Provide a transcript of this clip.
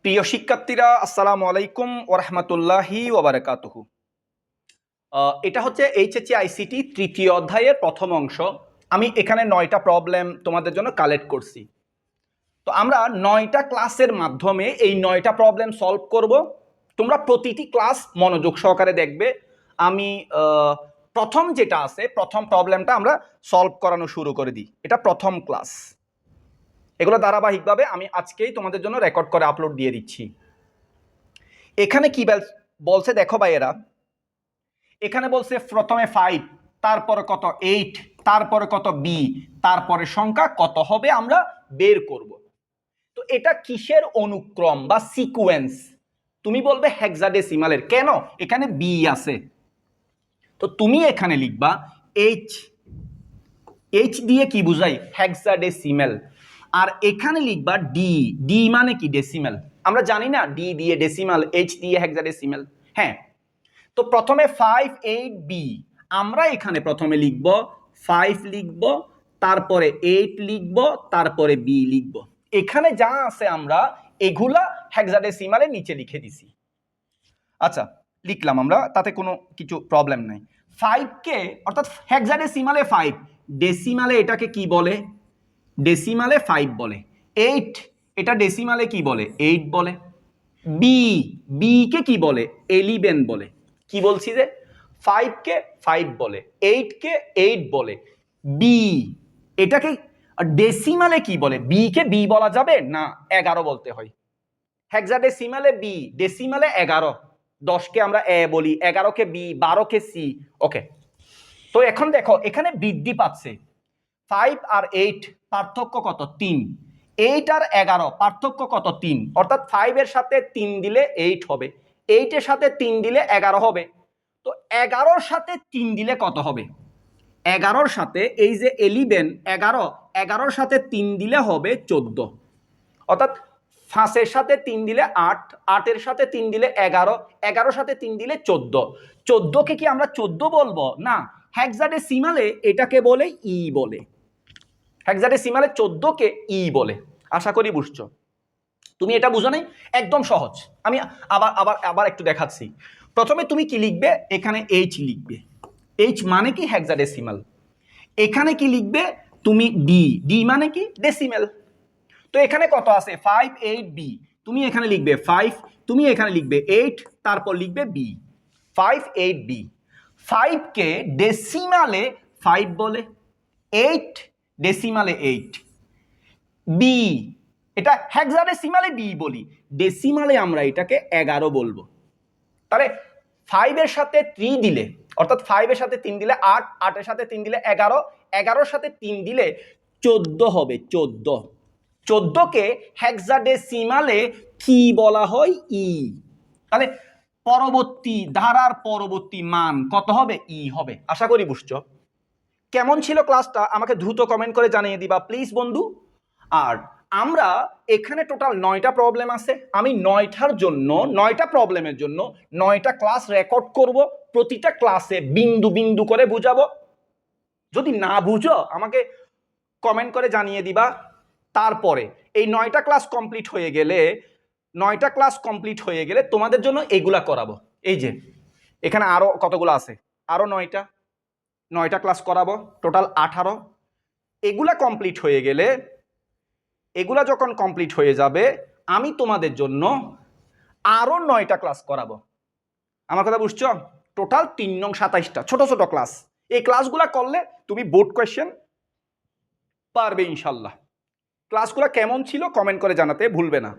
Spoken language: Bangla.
প্রিয় শিক্ষার্থীরা, আসসালামু আলাইকুম ওয়া রাহমাতুল্লাহি ওয়া বারাকাতুহু। এটা হচ্ছে এইচএসসি আইসিটি তৃতীয় অধ্যায়ের প্রথম অংশ। আমি এখানে 9টা প্রবলেম তোমাদের জন্য কালেক্ট করছি। তো আমরা 9টা ক্লাসের মাধ্যমে এই 9টা প্রবলেম সলভ করব। তোমরা প্রতিটি ক্লাস মনোযোগ সহকারে দেখবে। আমি প্রথম যেটা আছে, প্রথম প্রবলেমটা আমরা সলভ করানো শুরু করে দিই। এটা প্রথম ক্লাস। এগুলো ধারাবাহিকভাবে আমি আজকেই তোমাদের জন্য রেকর্ড করে আপলোড দিয়ে দিচ্ছি। এখানে কি বলছে দেখো ভাইয়েরা, এখানে বলছে প্রথমে 5, তারপরে কত 8, তারপরে কত বি, তারপরে সংখ্যা কত হবে আমরা বের করব। তো এটা কিসের অনুক্রম বা সিকোয়েন্স? তুমি বলবে হেক্সাডেসিমালের। কেন? এখানে বি আছে, তো তুমি এখানে লিখবা এইচ। এইচ দিয়ে কি বুঝাই? হেক্সাডেসিমাল। আর এখানে লিখবা ডি। ডি মানে কি? ডেসিমাল। আমরা জানি না ডি দিয়ে ডেসিমাল, এইচ দিয়ে হেক্সাডেসিমাল। হ্যাঁ, তো প্রথমে 5, 8, বি। আমরা এখানে প্রথমে লিখব 5 লিখব, তারপরে 8 লিখব, তারপরে বি লিখব। এখানে যা আছে আমরা এগুলা হেক্সাডেসিমালের নিচে লিখে দিছি। আচ্ছা, লিখলাম আমরা, তাতে কোনো কিছু প্রবলেম নাই। 5কে অর্থাৎ হেক্সাডেসিমালে 5, ডেসিমালে এটাকে কি বলে? ডেসিমালে 5 বলে। 8 এটা ডেসিমালে কি বলে? 8 বলে। বি, বি কে কি বলে? 11 বলে। কি বলছি যে 5 কে 5 বলে, 8 কে 8 বলে। বি এটাকে ডেসিমালে কি বলে? বি কে বি বলা যাবে না, 11 বলতে হয়। হেক্সাডেসিমালে বি, ডেসিমালে 11। 10 কে আমরা এ বলি, 11 কে বি, 12 কে সি। ওকে, তো এখন দেখো এখানে বৃদ্ধি পাচ্ছে। 5 আর 8 পার্থক্য কত? 3। 8 আর 11 পার্থক্য কত? 3। অর্থাৎ 5 এর সাথে 3 দিলে 8 হবে, 8 এর সাথে 3 দিলে 11 হবে। তো 11 এর সাথে 3 দিলে কত হবে? 11 এর সাথে এই যে 11, 11 এর সাথে 3 দিলে হবে 14। অর্থাৎ 5 এর সাথে 3 দিলে 8, 8 এর সাথে 3 দিলে 11, 11 এর সাথে 3 দিলে 14। 14 কে কি আমরা 14 বলবো? না, হেক্সাডেসিমালে এটাকে বলে ই বলে। হেক্সাডেসিমালে 14 কে ই বলে। আশা করি বুঝছো। তুমি এটা বুঝো নাই? একদম সহজ। আমি আবার আবার আবার একটু দেখাচ্ছি। প্রথমে তুমি কি লিখবে? এখানে এইচ লিখবে। এইচ মানে কি? হেক্সাডেসিমাল। এখানে কি লিখবে তুমি? ডি। ডি মানে কি? ডেসিমাল। তো এখানে কত আছে? 5, 8, বি। তুমি এখানে লিখবে 5, তুমি এখানে লিখবে 8, তারপর লিখবে বি। 5, 8, বি। 5 কে ডেসিমালে 5 বলে, 8 ডেসিমালে 8। বি এটা হেক্সাডেসিমালে বি বলি, ডেসিমালে আমরা এটাকে 11 বলবো। তাহলে 5 এর সাথে 3 দিলে, অর্থাৎ 5 এর সাথে 3 দিলে 8, 8 এর সাথে 3 দিলে 11, 11 এর সাথে 3 দিলে 14 হবে। 14, 14 কে হেক্সাডেসিমালে কি বলা হয়? ই। তাহলে পরবর্তী ধারার পরবর্তী মান কত হবে? ই হবে। আশা করি বুঝছো। কেমন ছিল ক্লাসটা আমাকে দ্রুত কমেন্ট করে জানিয়ে দিবা প্লিজ বন্ধু। আর আমরা এখানে টোটাল 9টা প্রবলেম আছে। আমি 9টার জন্য, 9টা প্রবলেমের জন্য 9টা ক্লাস রেকর্ড করব। প্রতিটা ক্লাসে বিন্দু বিন্দু করে বুঝাবো। যদি না বুঝো আমাকে কমেন্ট করে জানিয়ে দিবা। তারপরে এই 9টা ক্লাস কমপ্লিট হয়ে গেলে, 9টা ক্লাস কমপ্লিট হয়ে গেলে তোমাদের জন্য এগুলা করাবো। এই যে এখানে আরো কতগুলো আছে, আরো 9টা ক্লাস করাবো, টোটাল 18। এগুলা কমপ্লিট হয়ে গেলে, এগুলা যখন কমপ্লিট হয়ে যাবে আমি তোমাদের জন্য আরো 9টা ক্লাস করাবো। আমার কথা বুঝছো? টোটাল 3 নং 27টা ছোট ছোট ক্লাস। এই ক্লাসগুলা করলে তুমি বোর্ড কোয়েশ্চেন পারবে ইনশাল্লাহ। ক্লাসগুলো কেমন ছিল কমেন্ট করে জানাতে ভুলবে না।